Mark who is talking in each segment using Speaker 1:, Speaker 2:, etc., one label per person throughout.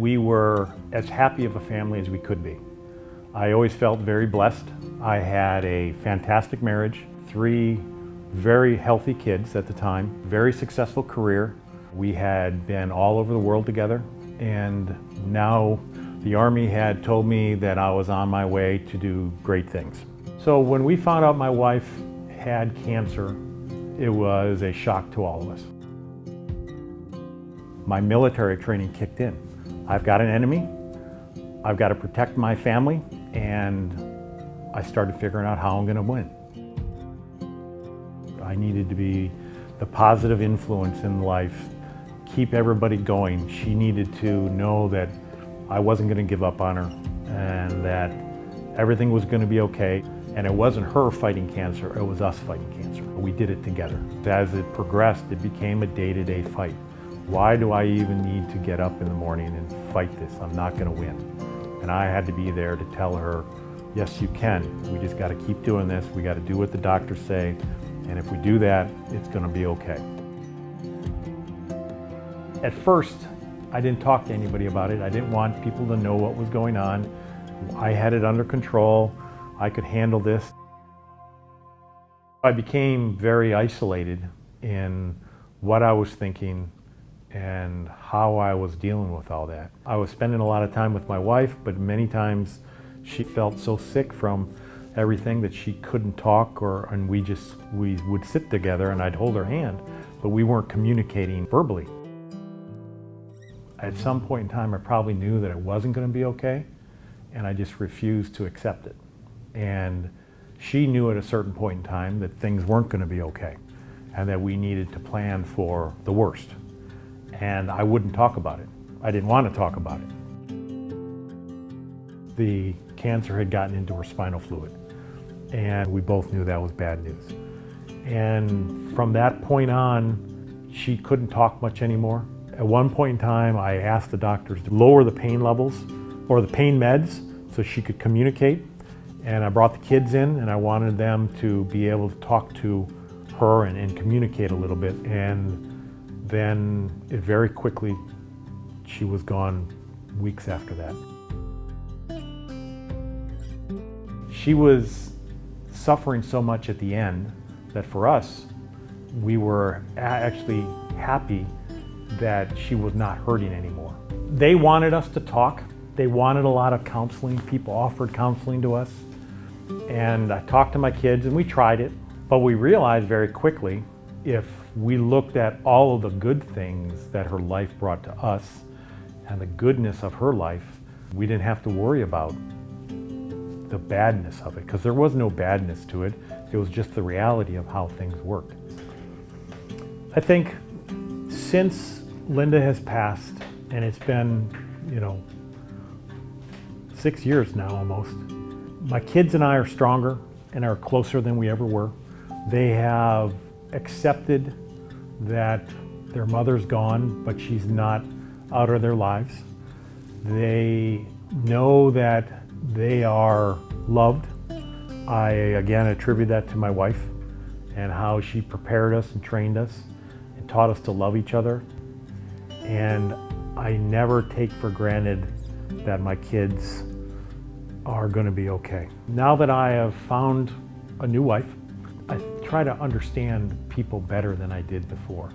Speaker 1: we were as happy of a family as we could be. I always felt very blessed. I had a fantastic marriage, 3 very healthy kids at the time, very successful career. We had been all over the world together, and now the Army had told me that I was on my way to do great things. So when we found out my wife had cancer, it was a shock to all of us. My military training kicked in. I've got an enemy, I've got to protect my family, and I started figuring out how I'm going to win. I needed to be the positive influence in life, keep everybody going. She needed to know that I wasn't going to give up on her and that everything was going to be okay. And it wasn't her fighting cancer, it was us fighting cancer. We did it together. As it progressed, it became a day-to-day fight. Why do I even need to get up in the morning and fight this? I'm not going to win. And I had to be there to tell her, yes, you can. We just got to keep doing this. We got to do what the doctors say. And if we do that, it's going to be okay. At first, I didn't talk to anybody about it. I didn't want people to know what was going on. I had it under control. I could handle this. I became very isolated in what I was thinking and how I was dealing with all that. I was spending a lot of time with my wife, but many times she felt so sick from everything that she couldn't talk, and we would sit together and I'd hold her hand, but we weren't communicating verbally. At some point in time, I probably knew that it wasn't going to be okay, and I just refused to accept it. And she knew at a certain point in time that things weren't going to be okay and that we needed to plan for the worst. And I wouldn't talk about it. I didn't want to talk about it. The cancer had gotten into her spinal fluid, and we both knew that was bad news. And from that point on, she couldn't talk much anymore. At one point in time, I asked the doctors to lower the pain levels or the pain meds so she could communicate. And I brought the kids in, and I wanted them to be able to talk to her and communicate a little bit. And then it very quickly, she was gone weeks after that. She was suffering so much at the end that for us, we were actually happy that she was not hurting anymore. They wanted us to talk. They wanted a lot of counseling. People offered counseling to us. And I talked to my kids and we tried it, but we realized very quickly if we looked at all of the good things that her life brought to us and the goodness of her life, we didn't have to worry about the badness of it, because there was no badness to it. It was just the reality of how things worked. I think since Linda has passed, and it's been, 6 years now almost, my kids and I are stronger and are closer than we ever were. They have accepted that their mother's gone, but she's not out of their lives. They know that they are loved. I, again, attribute that to my wife and how she prepared us and trained us and taught us to love each other. And I never take for granted that my kids are going to be okay. Now that I have found a new wife, I try to understand people better than I did before.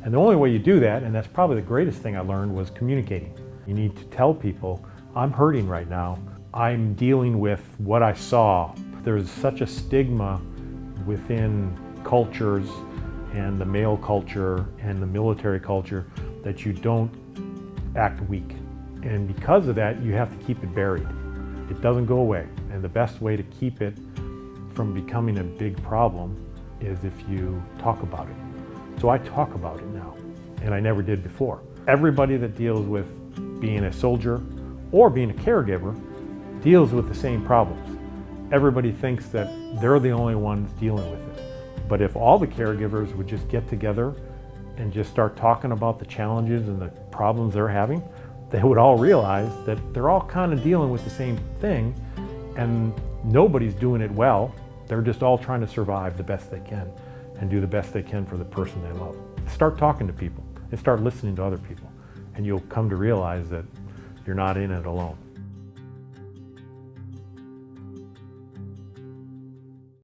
Speaker 1: And the only way you do that, and that's probably the greatest thing I learned, was communicating. You need to tell people, I'm hurting right now. I'm dealing with what I saw. There's such a stigma within cultures and the male culture and the military culture that you don't act weak. And because of that, you have to keep it buried. It doesn't go away. And the best way to keep it from becoming a big problem is if you talk about it. So I talk about it now, and I never did before. Everybody that deals with being a soldier or being a caregiver deals with the same problems. Everybody thinks that they're the only ones dealing with it. But if all the caregivers would just get together and just start talking about the challenges and the problems they're having, they would all realize that they're all kind of dealing with the same thing, and nobody's doing it well. They're just all trying to survive the best they can and do the best they can for the person they love. Start talking to people and start listening to other people, and you'll come to realize that you're not in it alone.